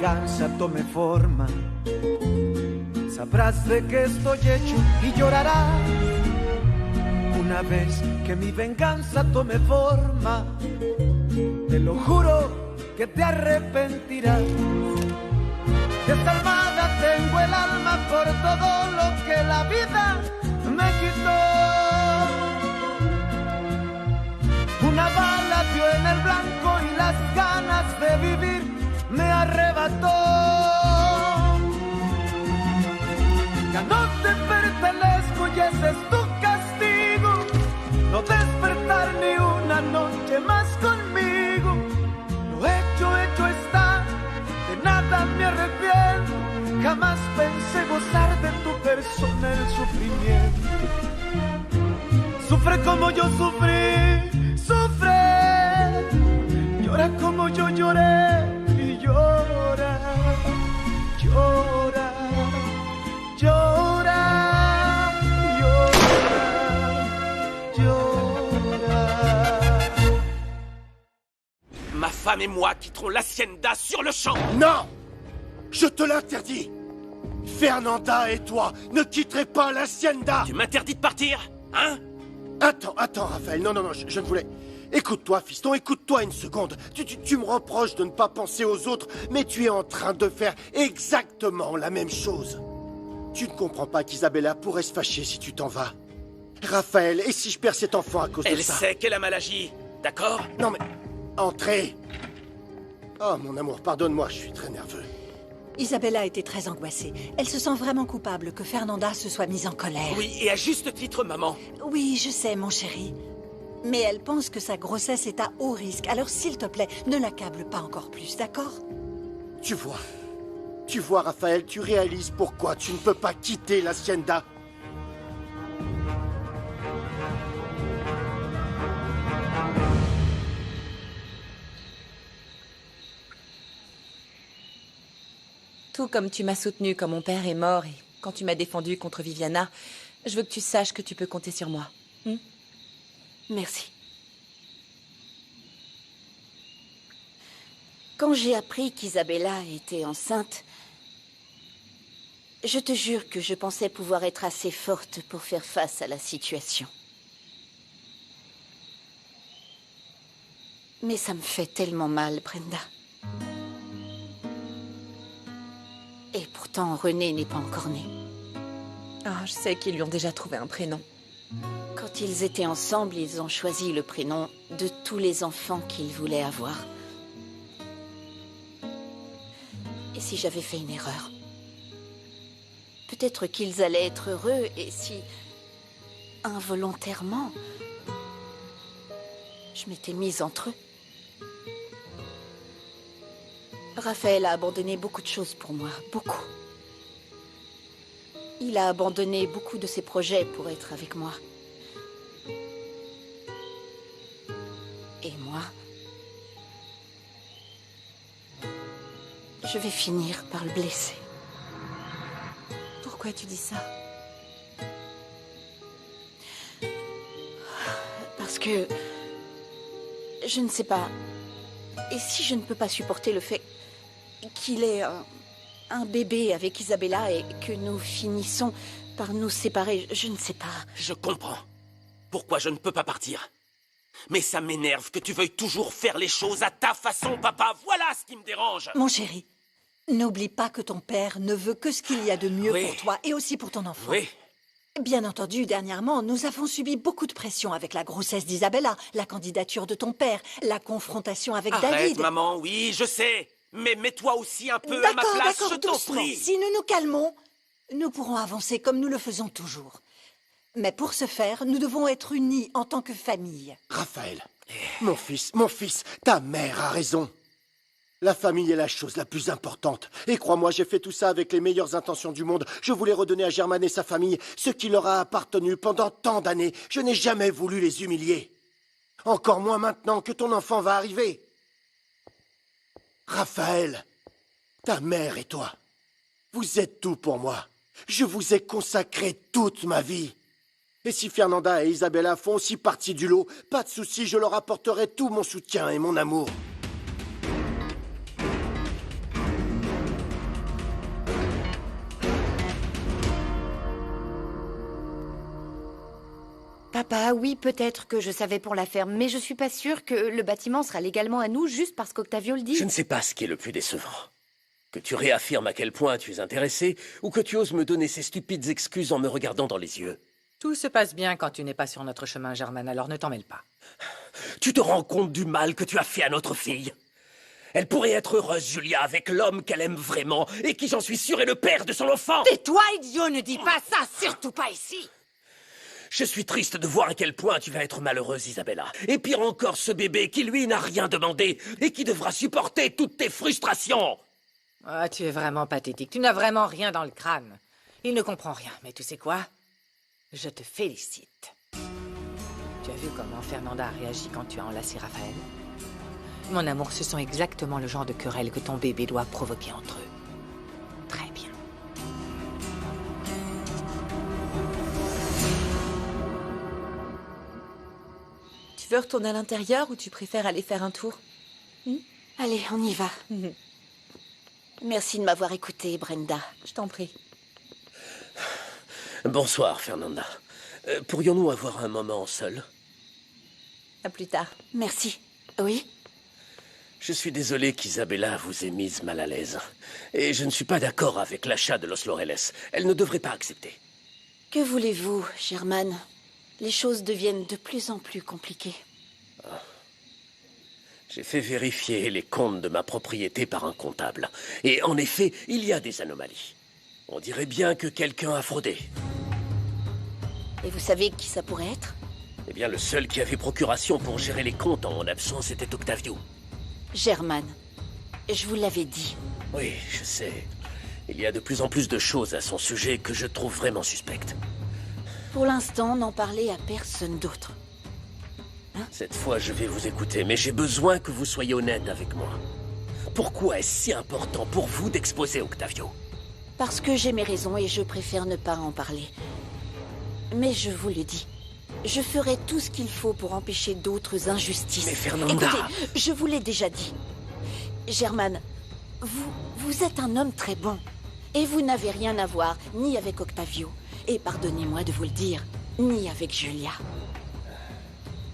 venganza tome forma, sabrás de qué estoy hecho y llorarás. Una vez que mi venganza tome forma, te lo juro que te arrepentirás. Desalmada tengo el alma por todo lo que la vida me quitó. Una bala dio en el blanco y las ganas de vivir me arrebató. Ya no te pertenezco y ese es tu castigo, no despertar ni una noche más conmigo. Lo hecho está, de nada me arrepiento. Jamás pensé gozar de tu persona el sufrimiento. Sufre como yo sufrí, sufre. Llora como yo lloré y llora, llora, llora, llora, llora. Ma femme et moi quitterons l'hacienda sur le champ. Non! Je te l'interdis! Fernanda et toi ne quitterez pas l'hacienda! Tu m'interdis de partir, hein? Attends, Raphaël, non, je ne voulais... Écoute-toi, fiston, écoute-toi une seconde. Tu me reproches de ne pas penser aux autres, mais tu es en train de faire exactement la même chose. Tu ne comprends pas qu'Isabella pourrait se fâcher si tu t'en vas. Raphaël, et si je perds cet enfant à cause de ça? Elle sait qu'elle a mal agi, d'accord? Non mais... Entrez! Oh, mon amour, pardonne-moi, je suis très nerveux. Isabella était très angoissée. Elle se sent vraiment coupable que Fernanda se soit mise en colère. Oui, et à juste titre, maman. Oui, je sais, mon chéri. Mais elle pense que sa grossesse est à haut risque. Alors, s'il te plaît, ne l'accable pas encore plus, d'accord? Tu vois, Raphaël, tu réalises pourquoi tu ne peux pas quitter l'hacienda? Tout comme tu m'as soutenu quand mon père est mort et quand tu m'as défendu contre Viviana, je veux que tu saches que tu peux compter sur moi. Merci. Quand j'ai appris qu'Isabella était enceinte, je te jure que je pensais pouvoir être assez forte pour faire face à la situation. Mais ça me fait tellement mal, Brenda. Et pourtant, René n'est pas encore né. Ah, je sais qu'ils lui ont déjà trouvé un prénom. Quand ils étaient ensemble, ils ont choisi le prénom de tous les enfants qu'ils voulaient avoir. Et si j'avais fait une erreur? Peut-être qu'ils allaient être heureux, et si, involontairement, je m'étais mise entre eux. Raphaël a abandonné beaucoup de choses pour moi, beaucoup. Il a abandonné beaucoup de ses projets pour être avec moi. Et moi, je vais finir par le blesser. Pourquoi tu dis ça? Parce que... je ne sais pas. Et si je ne peux pas supporter le fait qu'il ait un bébé avec Isabella et que nous finissons par nous séparer, je ne sais pas. Je comprends pourquoi je ne peux pas partir. Mais ça m'énerve que tu veuilles toujours faire les choses à ta façon, papa. Voilà ce qui me dérange. Mon chéri, n'oublie pas que ton père ne veut que ce qu'il y a de mieux Oui. pour toi et aussi pour ton enfant. Oui. Bien entendu, dernièrement, nous avons subi beaucoup de pression avec la grossesse d'Isabella, la candidature de ton père, la confrontation avec Arrête, David. maman, oui, je sais. Mais mets-toi aussi un peu à ma place, je t'en doucement. prie. Si nous nous calmons, nous pourrons avancer comme nous le faisons toujours. Mais pour ce faire, nous devons être unis en tant que famille. Raphaël, mon fils, ta mère a raison. La famille est la chose la plus importante. Et crois-moi, j'ai fait tout ça avec les meilleures intentions du monde. Je voulais redonner à Germaine et sa famille ce qui leur a appartenu pendant tant d'années. Je n'ai jamais voulu les humilier. Encore moins maintenant que ton enfant va arriver. Raphaël, ta mère et toi, vous êtes tout pour moi. Je vous ai consacré toute ma vie. Et si Fernanda et Isabella font aussi partie du lot, pas de souci, je leur apporterai tout mon soutien et mon amour. Papa, oui, peut-être que je savais pour la ferme, mais je suis pas sûre que le bâtiment sera légalement à nous juste parce qu'Octavio le dit. Je ne sais pas ce qui est le plus décevant. Que tu réaffirmes à quel point tu es intéressé, ou que tu oses me donner ces stupides excuses en me regardant dans les yeux. Tout se passe bien quand tu n'es pas sur notre chemin, Germaine, alors ne t'en mêle pas. Tu te rends compte du mal que tu as fait à notre fille? Elle pourrait être heureuse, Julia, avec l'homme qu'elle aime vraiment, et qui, j'en suis sûr, est le père de son enfant. Tais-toi, idiot, ne dis pas ça, surtout pas ici. Je suis triste de voir à quel point tu vas être malheureuse, Isabella. Et pire encore, ce bébé qui, lui, n'a rien demandé, et qui devra supporter toutes tes frustrations. Ah, tu es vraiment pathétique, tu n'as vraiment rien dans le crâne. Il ne comprend rien, mais tu sais quoi? Je te félicite. Tu as vu comment Fernanda a réagi quand tu as enlacé Raphaël? Mon amour, ce sont exactement le genre de querelles que ton bébé doit provoquer entre eux. Très bien. Tu veux retourner à l'intérieur ou tu préfères aller faire un tour? Allez, on y va. Merci de m'avoir écoutée, Brenda. Je t'en prie. Bonsoir, Fernanda. Pourrions-nous avoir un moment seul? À plus tard. Merci. Oui? Je suis désolé qu'Isabella vous ait mise mal à l'aise. Et je ne suis pas d'accord avec l'achat de Los Laureles. Elle ne devrait pas accepter. Que voulez-vous, Germaine? Les choses deviennent de plus en plus compliquées. J'ai fait vérifier les comptes de ma propriété par un comptable. Et en effet, il y a des anomalies. On dirait bien que quelqu'un a fraudé. Et vous savez qui ça pourrait être? Eh bien, le seul qui avait procuration pour gérer les comptes en mon absence était Octavio. Germaine, je vous l'avais dit. Oui, je sais. Il y a de plus en plus de choses à son sujet que je trouve vraiment suspectes. Pour l'instant, n'en parlez à personne d'autre. Cette fois, je vais vous écouter, mais j'ai besoin que vous soyez honnête avec moi. Pourquoi est-ce si important pour vous d'exposer Octavio? Parce que j'ai mes raisons et je préfère ne pas en parler. Mais je vous le dis, je ferai tout ce qu'il faut pour empêcher d'autres injustices. Mais Fernanda... Écoutez, je vous l'ai déjà dit. Germaine, vous êtes un homme très bon. Et vous n'avez rien à voir ni avec Octavio, et pardonnez-moi de vous le dire, ni avec Julia.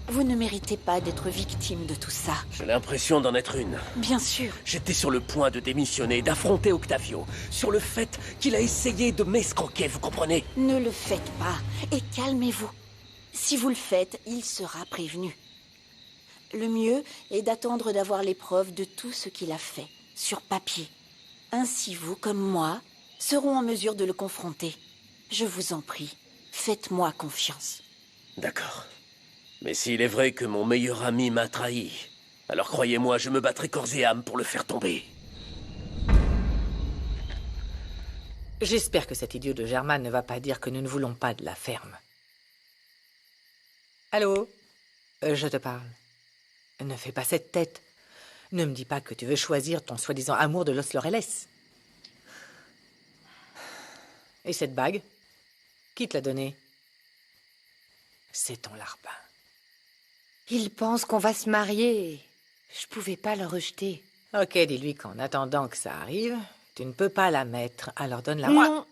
Vous ne méritez pas d'être victime de tout ça. J'ai l'impression d'en être une. Bien sûr. J'étais sur le point de démissionner, d'affronter Octavio, sur le fait qu'il a essayé de m'escroquer, vous comprenez? Ne le faites pas, et calmez-vous. Si vous le faites, il sera prévenu. Le mieux est d'attendre d'avoir les preuves de tout ce qu'il a fait, sur papier. Ainsi vous, comme moi, serons en mesure de le confronter. Je vous en prie, faites-moi confiance. D'accord. Mais s'il est vrai que mon meilleur ami m'a trahi, alors croyez-moi, je me battrai corps et âme pour le faire tomber. J'espère que cet idiot de Germaine ne va pas dire que nous ne voulons pas de la ferme. Allô? Je te parle. Ne fais pas cette tête. Ne me dis pas que tu veux choisir ton soi-disant amour de Los Laureles. Et cette bague? Qui te l'a donnée? C'est ton larbin. Il pense qu'on va se marier. Je pouvais pas le rejeter. Ok, dis-lui qu'en attendant que ça arrive, tu ne peux pas la mettre, alors donne-la moi. Non,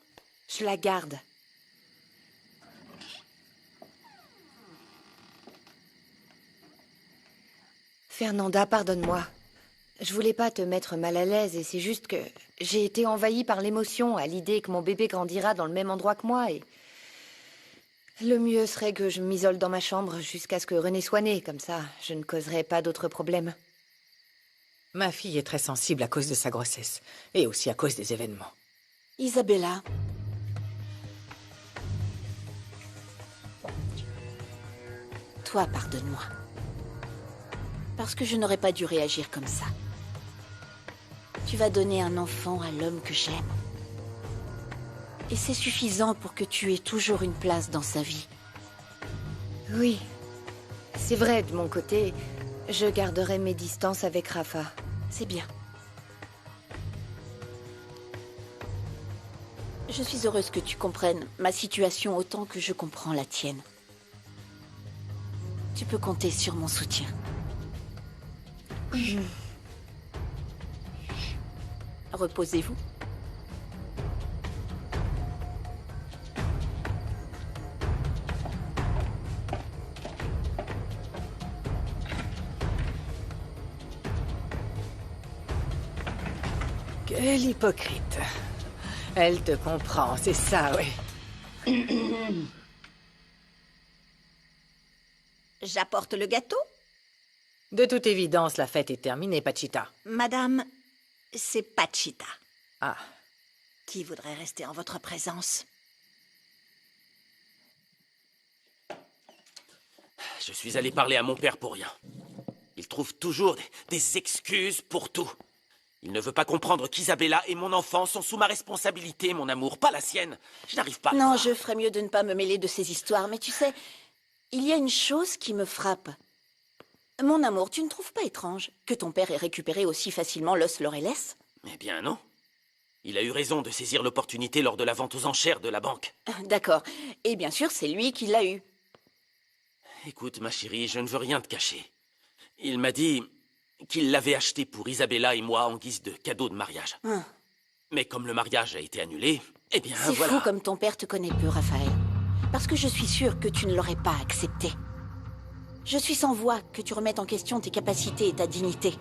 je la garde. Fernanda, pardonne-moi. Je voulais pas te mettre mal à l'aise et c'est juste que j'ai été envahie par l'émotion à l'idée que mon bébé grandira dans le même endroit que moi et... Le mieux serait que je m'isole dans ma chambre jusqu'à ce que René soit né, comme ça je ne causerai pas d'autres problèmes. Ma fille est très sensible à cause de sa grossesse, et aussi à cause des événements. Isabella. Toi, pardonne-moi. Parce que je n'aurais pas dû réagir comme ça. Tu vas donner un enfant à l'homme que j'aime. Et c'est suffisant pour que tu aies toujours une place dans sa vie. Oui, c'est vrai de mon côté, je garderai mes distances avec Rafa. C'est bien. Je suis heureuse que tu comprennes ma situation autant que je comprends la tienne. Tu peux compter sur mon soutien. Reposez-vous. Quelle hypocrite. Elle te comprend, c'est ça, oui. J'apporte le gâteau? De toute évidence, la fête est terminée, Pachita. Madame, c'est Pachita. Ah, Qui voudrait rester en votre présence? Je suis allé parler à mon père pour rien. Il trouve toujours des excuses pour tout. Il ne veut pas comprendre qu'Isabella et mon enfant sont sous ma responsabilité, mon amour, pas la sienne. Je n'arrive pas à Non, croire. je ferais mieux de ne pas me mêler de ces histoires, mais tu sais, il y a une chose qui me frappe. Mon amour, tu ne trouves pas étrange que ton père ait récupéré aussi facilement l'os Laurelès? Eh bien non. Il a eu raison de saisir l'opportunité lors de la vente aux enchères de la banque. D'accord. Et bien sûr, c'est lui qui l'a eu. Écoute, ma chérie, je ne veux rien te cacher. Il m'a dit qu'il l'avait acheté pour Isabella et moi en guise de cadeau de mariage. Hum. Mais comme le mariage a été annulé, eh bien C'est voilà. fou comme ton père te connaît peu, Raphaël. Parce que je suis sûre que tu ne l'aurais pas accepté. Je suis sans voix que tu remettes en question tes capacités et ta dignité.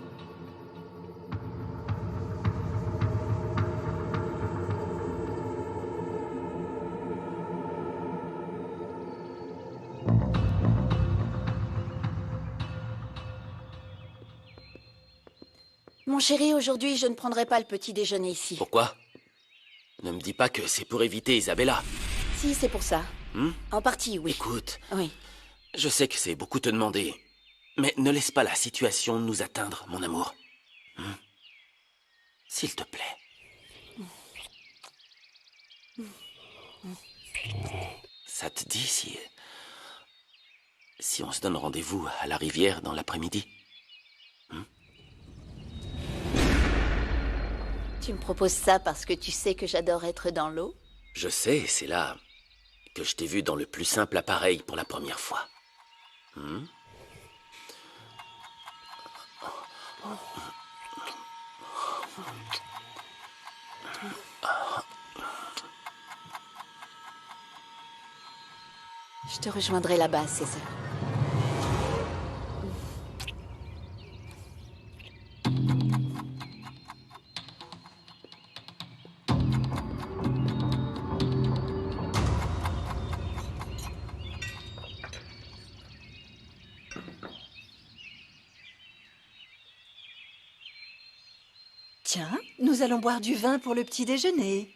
Mon chéri, aujourd'hui, je ne prendrai pas le petit déjeuner ici. Pourquoi? Ne me dis pas que c'est pour éviter Isabella. Si, c'est pour ça. En partie, oui. Écoute, Oui. je sais que c'est beaucoup te demander, mais ne laisse pas la situation nous atteindre, mon amour. S'il te plaît. Ça te dit si on se donne rendez-vous à la rivière dans l'après-midi? Tu me proposes ça parce que tu sais que j'adore être dans l'eau? Je sais, c'est là que je t'ai vu dans le plus simple appareil pour la première fois. Je te rejoindrai là-bas, César. Tiens, nous allons boire du vin pour le petit déjeuner.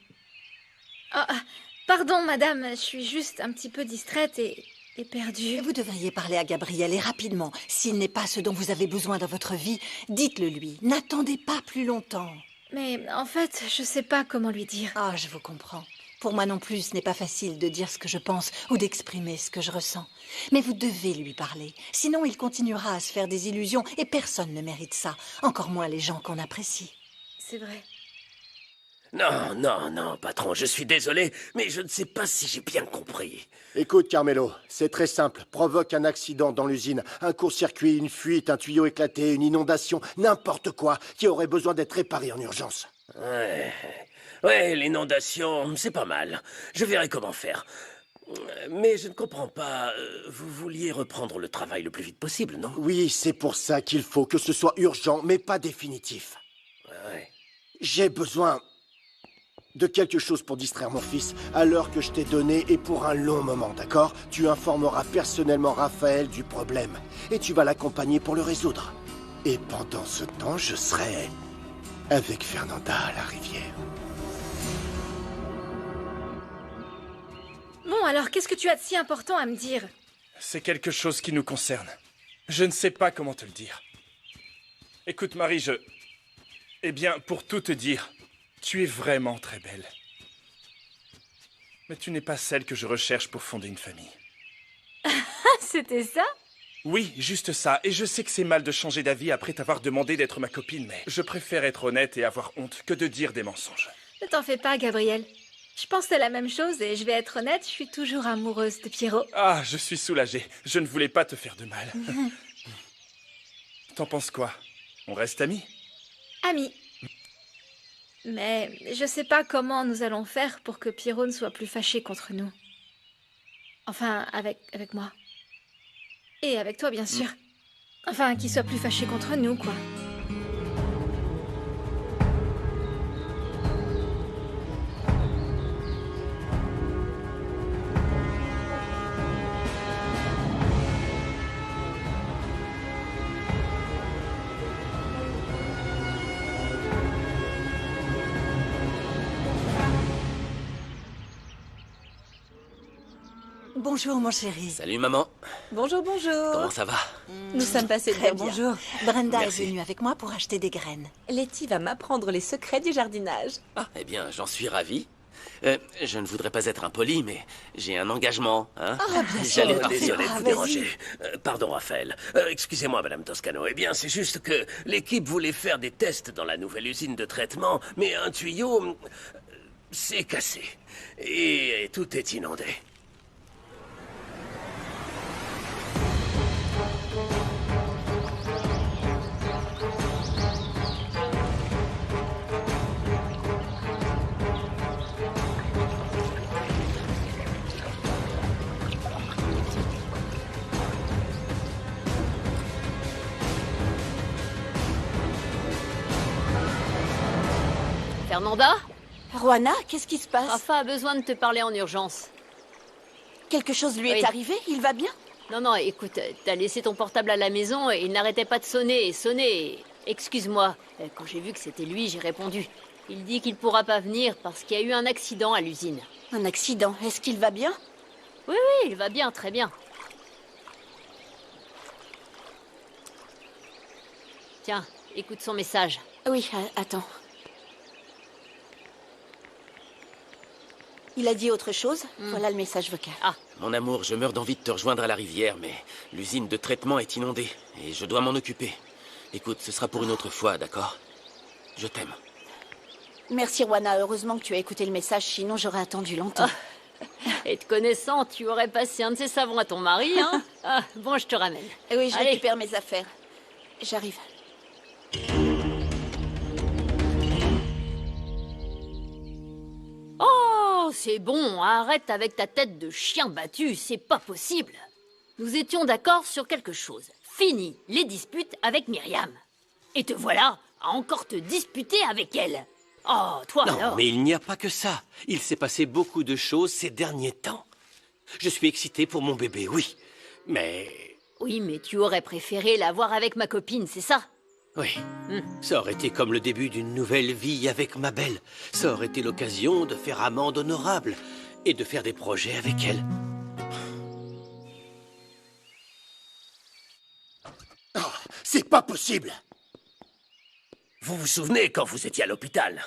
Pardon, madame, je suis juste un petit peu distraite et perdue. Vous devriez parler à Gabriel et rapidement. S'il n'est pas ce dont vous avez besoin dans votre vie, dites-le lui. N'attendez pas plus longtemps. Mais en fait, je sais pas comment lui dire. Ah, je vous comprends. Pour moi non plus, ce n'est pas facile de dire ce que je pense ou d'exprimer ce que je ressens. Mais vous devez lui parler. Sinon, il continuera à se faire des illusions et personne ne mérite ça. Encore moins les gens qu'on apprécie. C'est vrai. Non, patron, je suis désolé, mais je ne sais pas si j'ai bien compris. Écoute, Carmelo, c'est très simple. Provoque un accident dans l'usine, un court-circuit, une fuite, un tuyau éclaté, une inondation, n'importe quoi qui aurait besoin d'être réparé en urgence. Ouais, l'inondation, c'est pas mal. Je verrai comment faire. Mais je ne comprends pas. Vous vouliez reprendre le travail le plus vite possible, non? Oui, c'est pour ça qu'il faut que ce soit urgent, mais pas définitif. Ouais. J'ai besoin de quelque chose pour distraire mon fils à l'heure que je t'ai donnée et pour un long moment, d'accord? Tu informeras personnellement Raphaël du problème et tu vas l'accompagner pour le résoudre. Et pendant ce temps, je serai avec Fernanda à la rivière. Bon, alors qu'est-ce que tu as de si important à me dire? C'est quelque chose qui nous concerne. Je ne sais pas comment te le dire. Écoute, Marie, Eh bien, pour tout te dire, tu es vraiment très belle. Mais tu n'es pas celle que je recherche pour fonder une famille. C'était ça? Oui, juste ça. Et je sais que c'est mal de changer d'avis après t'avoir demandé d'être ma copine, mais je préfère être honnête et avoir honte que de dire des mensonges. Ne t'en fais pas, Gabriel. Je pensais la même chose et je vais être honnête, je suis toujours amoureuse de Pierrot. Ah, je suis soulagée. Je ne voulais pas te faire de mal. T'en penses quoi? On reste amis? Amis. Mais je sais pas comment nous allons faire pour que Pierrot ne soit plus fâché contre nous. Enfin, avec moi. Et avec toi, bien sûr. Enfin, qu'il soit plus fâché contre nous, quoi. bonjour, mon chéri. Salut, maman. Bonjour, bonjour. Comment ça va? Nous sommes passés de Très dire bien. bonjour. Brenda Merci. est venue avec moi pour acheter des graines. Letty va m'apprendre les secrets du jardinage. Ah, eh bien, j'en suis ravi. Je ne voudrais pas être impoli, mais j'ai un engagement, hein? Ah, bien sûr. J'allais Ah, désolé de vas-y. vous déranger. Pardon, Raphaël. Excusez-moi, Madame Toscano. Eh bien, c'est juste que l'équipe voulait faire des tests dans la nouvelle usine de traitement, mais un tuyau s'est cassé. Et tout est inondé. Fernanda, Juana, qu'est-ce qui se passe? Rafa a besoin de te parler en urgence. Quelque chose lui est Oui. arrivé? Il va bien? Non, écoute, t'as laissé ton portable à la maison et il n'arrêtait pas de sonner et sonner. Excuse-moi, quand j'ai vu que c'était lui, j'ai répondu. Il dit qu'il pourra pas venir parce qu'il y a eu un accident à l'usine. Un accident. Est-ce qu'il va bien? Oui, il va bien, très bien. Tiens, écoute son message. Oui, attends. Il a dit autre chose? Voilà le message vocal. Ah, Mon amour, je meurs d'envie de te rejoindre à la rivière, mais l'usine de traitement est inondée et je dois m'en occuper. Écoute, ce sera pour une autre fois, d'accord? Je t'aime. Merci, Juana. Heureusement que tu as écouté le message, sinon j'aurais attendu longtemps. et te connaissant, tu aurais passé un de ces savons à ton mari, hein? Ah, bon, je te ramène. Oui, je Allez. récupère mes affaires. J'arrive. Oh, c'est bon, arrête avec ta tête de chien battu, c'est pas possible. Nous étions d'accord sur quelque chose. Fini les disputes avec Myriam. Et te voilà à encore te disputer avec elle. Oh, toi Non, alors. mais il n'y a pas que ça. Il s'est passé beaucoup de choses ces derniers temps. Je suis excité pour mon bébé, oui. Mais... Oui, mais tu aurais préféré la voir avec ma copine, c'est ça? oui. Ça aurait été comme le début d'une nouvelle vie avec ma belle. Ça aurait été l'occasion de faire amende honorable et de faire des projets avec elle. Oh, c'est pas possible! Vous vous souvenez quand vous étiez à l'hôpital?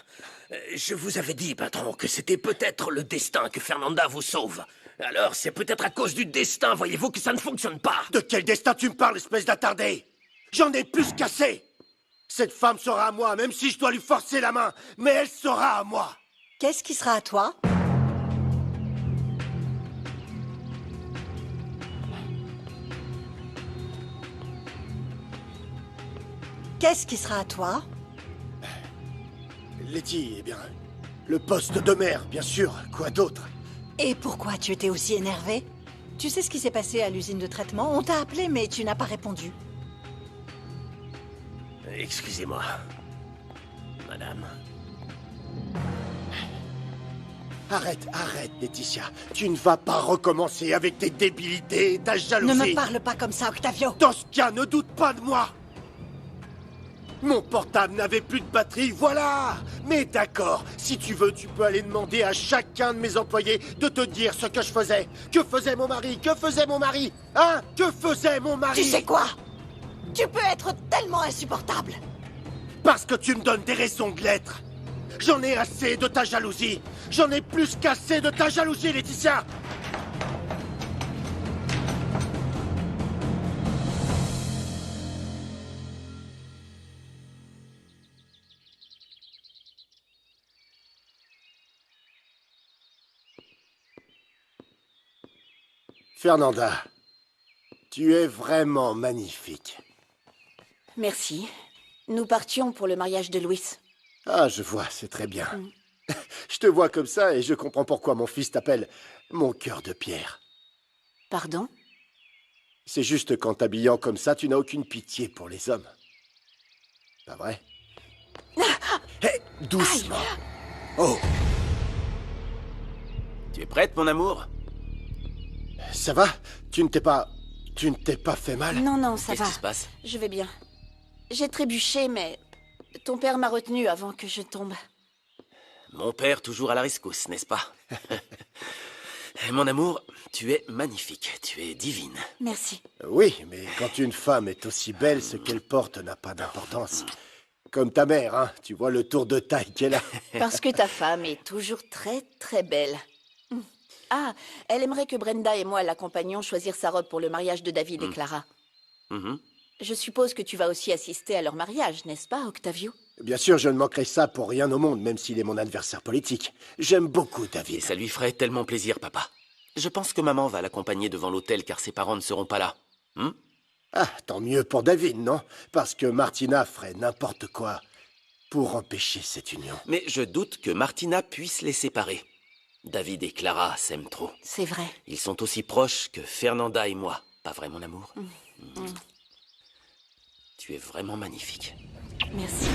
Je vous avais dit, patron, que c'était peut-être le destin que Fernanda vous sauve. Alors, c'est peut-être à cause du destin, voyez-vous, que ça ne fonctionne pas. De quel destin tu me parles, espèce d'attardé? J'en ai plus qu'assez! Cette femme sera à moi, même si je dois lui forcer la main, mais elle sera à moi! Qu'est-ce qui sera à toi? Qu'est-ce qui sera à toi? Letty, eh bien, le poste de mère, bien sûr. Quoi d'autre? Et pourquoi tu étais aussi énervé? Tu sais ce qui s'est passé à l'usine de traitement? On t'a appelé, mais tu n'as pas répondu. Excusez-moi, madame. Arrête, Laetitia. Tu ne vas pas recommencer avec tes débilités et ta jalousie. Ne me parle pas comme ça, Octavio. Tosca, ne doute pas de moi. Mon portable n'avait plus de batterie, voilà. Mais d'accord, si tu veux, tu peux aller demander à chacun de mes employés de te dire ce que je faisais. Que faisait mon mari? Que faisait mon mari? Hein? Que faisait mon mari? Tu sais quoi? Tu peux être tellement insupportable. Parce que tu me donnes des raisons de l'être. J'en ai assez de ta jalousie. J'en ai plus qu'assez de ta jalousie, Laetitia. Fernanda, tu es vraiment magnifique. Merci. Nous partions pour le mariage de Louis. Ah, je vois, c'est très bien. Je te vois comme ça et je comprends pourquoi mon fils t'appelle mon cœur de pierre. Pardon? C'est juste qu'en t'habillant comme ça, tu n'as aucune pitié pour les hommes. Pas vrai? Hé, doucement. Oh, Tu es prête, mon amour? ça va? Tu ne t'es pas fait mal? Non, ça Qu'est-ce va. qui se passe? Je vais bien. J'ai trébuché, mais ton père m'a retenu avant que je tombe. Mon père toujours à la rescousse, n'est-ce pas? Mon amour, tu es magnifique, tu es divine. Merci. Oui, mais quand une femme est aussi belle, ce qu'elle porte n'a pas d'importance. Comme ta mère, hein. Tu vois le tour de taille qu'elle a. Parce que ta femme est toujours très, très belle. Ah, elle aimerait que Brenda et moi l'accompagnions choisir sa robe pour le mariage de David et Clara. Je suppose que tu vas aussi assister à leur mariage, n'est-ce pas, Octavio? Bien sûr, je ne manquerai ça pour rien au monde, même s'il est mon adversaire politique. J'aime beaucoup David. Et ça lui ferait tellement plaisir, papa. Je pense que maman va l'accompagner devant l'hôtel car ses parents ne seront pas là. Ah, tant mieux pour David, non? Parce que Martina ferait n'importe quoi pour empêcher cette union. Mais je doute que Martina puisse les séparer. David et Clara s'aiment trop. C'est vrai. Ils sont aussi proches que Fernanda et moi. Pas vrai, mon amour? Tu es vraiment magnifique. Merci.